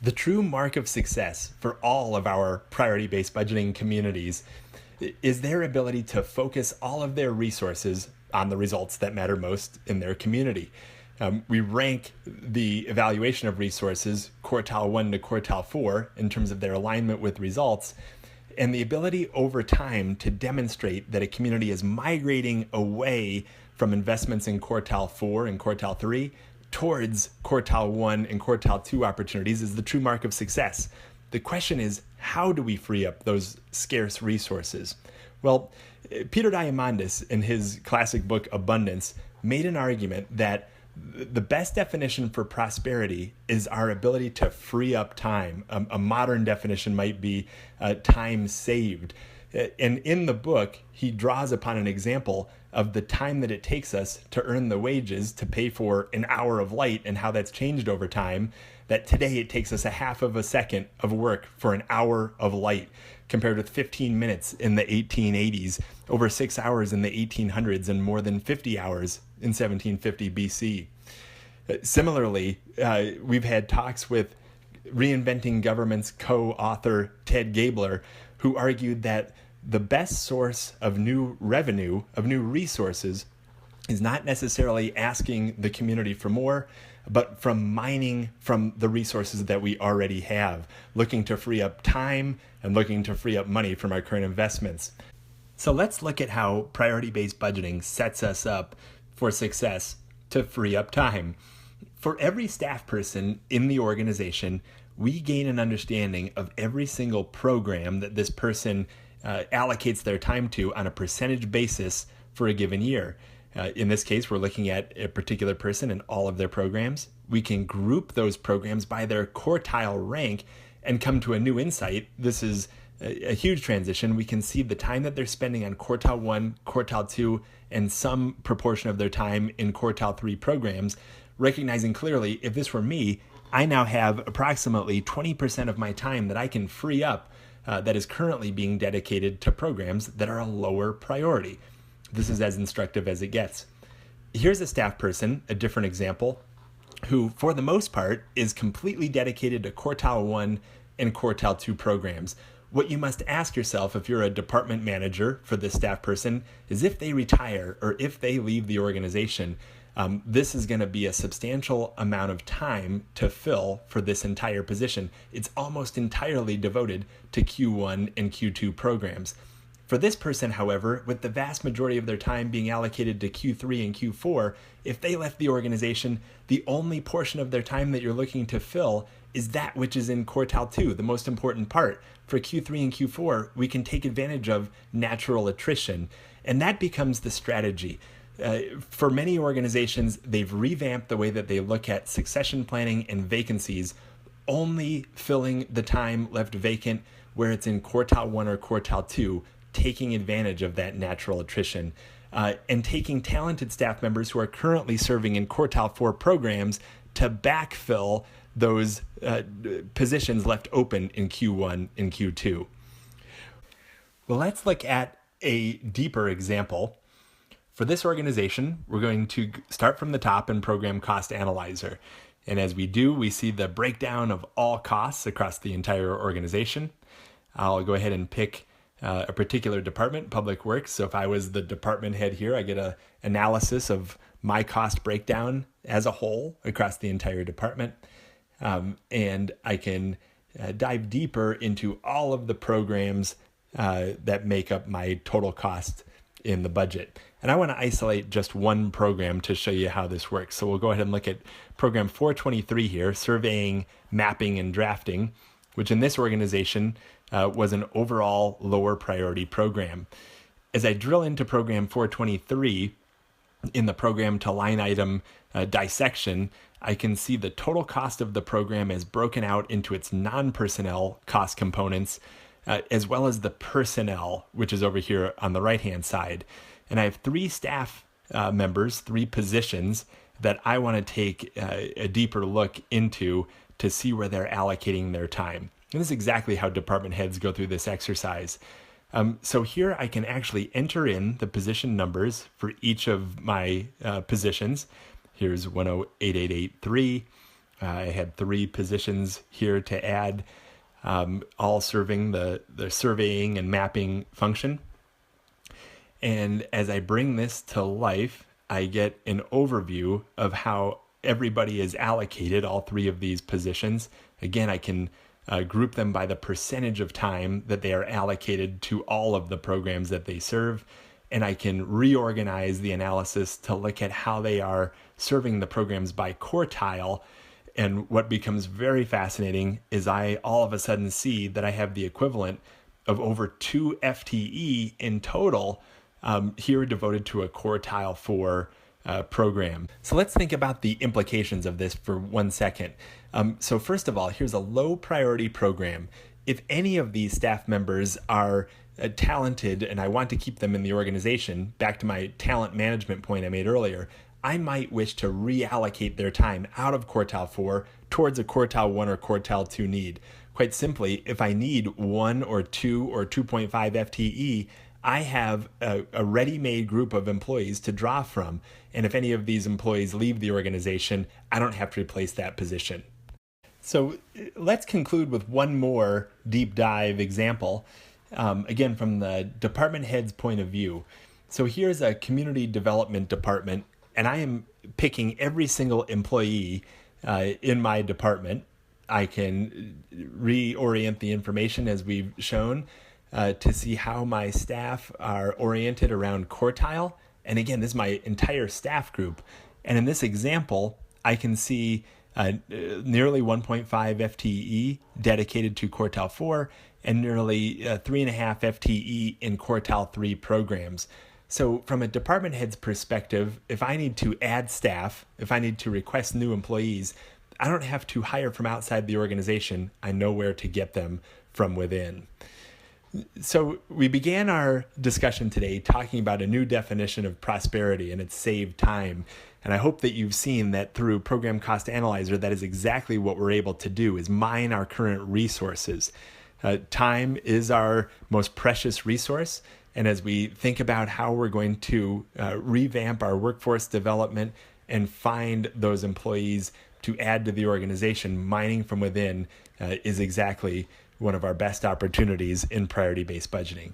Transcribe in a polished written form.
The true mark of success for all of our priority-based budgeting communities is their ability to focus all of their resources on the results that matter most in their community. We rank the evaluation of resources quartile 1 to quartile 4 in terms of their alignment with results, and the ability over time to demonstrate that a community is migrating away from investments in quartile 4 and quartile 3 towards quartile 1 and quartile 2 opportunities is the true mark of success. The question is, how do we free up those scarce resources? Well, Peter Diamandis, in his classic book Abundance, made an argument that the best definition for prosperity is our ability to free up time. A modern definition might be time saved. And in the book, he draws upon an example of the time that it takes us to earn the wages to pay for an hour of light and how that's changed over time. That today it takes us a half of a second of work for an hour of light, compared with 15 minutes in the 1880s, over 6 hours in the 1800s, and more than 50 hours in 1750 BC. Similarly, we've had talks with Reinventing Government's co-author Ted Gabler, who argued that the best source of new revenue, of new resources, is not necessarily asking the community for more, but from mining from the resources that we already have, looking to free up time and looking to free up money from our current investments. So let's look at how priority-based budgeting sets us up for success to free up time. For every staff person in the organization, we gain an understanding of every single program that this person allocates their time to on a percentage basis for a given year. In this case, we're looking at a particular person and all of their programs. We can group those programs by their quartile rank and come to a new insight. This is a huge transition. We can see the time that they're spending on quartile 1, quartile 2, and some proportion of their time in quartile 3 programs, recognizing clearly, if this were me, I now have approximately 20% of my time that I can free up that is currently being dedicated to programs that are a lower priority. This is as instructive as it gets. Here's a staff person, a different example, who for the most part is completely dedicated to quartile 1 and quartile 2 programs. What you must ask yourself if you're a department manager for this staff person is, if they retire or if they leave the organization, this is going to be a substantial amount of time to fill for this entire position. It's almost entirely devoted to Q1 and Q2 programs. For this person, however, with the vast majority of their time being allocated to Q3 and Q4, if they left the organization, the only portion of their time that you're looking to fill is that which is in quartile 2, the most important part. For Q3 and Q4, we can take advantage of natural attrition, and that becomes the strategy. For many organizations, they've revamped the way that they look at succession planning and vacancies, only filling the time left vacant where it's in quartile 1 or quartile 2, taking advantage of that natural attrition, and taking talented staff members who are currently serving in quartile 4 programs to backfill those positions left open in Q1 and Q2. Well, let's look at a deeper example. For this organization, we're going to start from the top in Program Cost Analyzer. And as we do, we see the breakdown of all costs across the entire organization. I'll go ahead and pick a particular department, Public Works. So if I was the department head here, I get an analysis of my cost breakdown as a whole across the entire department. And I can dive deeper into all of the programs that make up my total cost in the budget. And I want to isolate just one program to show you how this works. So we'll go ahead and look at program 423 here, Surveying, Mapping, and Drafting, which in this organization was an overall lower priority program. As I drill into program 423, in the program to line item dissection, I can see the total cost of the program is broken out into its non-personnel cost components, as well as the personnel, which is over here on the right-hand side. And I have 3 staff members, 3 positions that I want to take a deeper look into to see where they're allocating their time. And this is exactly how department heads go through this exercise. So here I can actually enter in the position numbers for each of my positions. Here's 108883, I had 3 positions here to add, all serving the surveying and mapping function. And as I bring this to life, I get an overview of how everybody is allocated, all 3 of these positions. Again, I can group them by the percentage of time that they are allocated to all of the programs that they serve. And I can reorganize the analysis to look at how they are serving the programs by quartile. And what becomes very fascinating is I all of a sudden see that I have the equivalent of over 2 FTE in total here devoted to a quartile 4 program. So let's think about the implications of this for 1 second. So first of all, here's a low priority program. If any of these staff members are talented and I want to keep them in the organization, back to my talent management point I made earlier, I might wish to reallocate their time out of quartile 4 towards a quartile 1 or quartile 2 need. Quite simply, if I need 1 or 2 or 2.5 FTE, I have a ready-made group of employees to draw from. And if any of these employees leave the organization, I don't have to replace that position. So let's conclude with one more deep dive example, again, from the department head's point of view. So here's a community development department, and I am picking every single employee in my department. I can reorient the information as we've shown to see how my staff are oriented around quartile. And again, this is my entire staff group. And in this example, I can see nearly 1.5 FTE dedicated to quartile 4 and nearly 3.5 FTE in quartile 3 programs. So from a department head's perspective, if I need to add staff, if I need to request new employees, I don't have to hire from outside the organization. I know where to get them from within. So we began our discussion today talking about a new definition of prosperity, and it's save time. And I hope that you've seen that through Program Cost Analyzer, that is exactly what we're able to do, is mine our current resources. Time is our most precious resource. And as we think about how we're going to revamp our workforce development and find those employees to add to the organization, mining from within is exactly one of our best opportunities in priority-based budgeting.